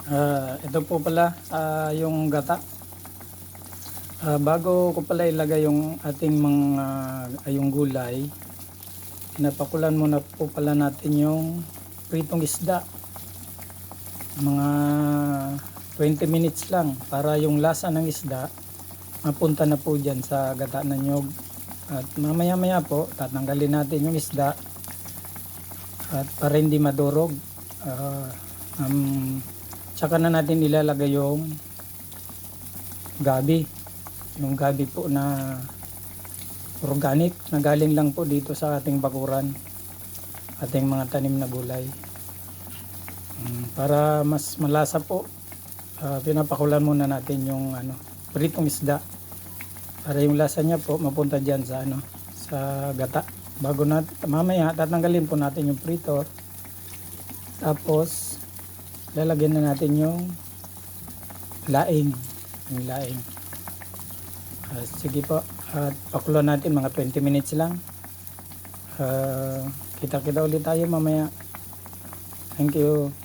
Ito po pala yung gata. Bago ko pala ilagay yung ating mga yung gulay, pinapakulan muna po pala natin yung pritong isda. Mga 20 minutes lang para yung lasa ng isda mapunta na po dyan sa gata na nyog. At mamaya maya po tatanggalin natin yung isda at para hindi madurog. Tsaka na natin ilalagay yung gabi. Yung gabi po na organic na galing lang po dito sa ating bakuran, ating mga tanim na gulay. Para mas malasa po, pinapakulan muna natin yung pritong isda para yung lasa niya po mapunta diyan sa sa gata. Bago natin mamaya tatanggalin po natin yung prito. Tapos lalagyan na natin yung laing. Sige po, at pakuloan natin mga 20 minutes lang. Kita-kita ulit tayo mamaya. Thank you.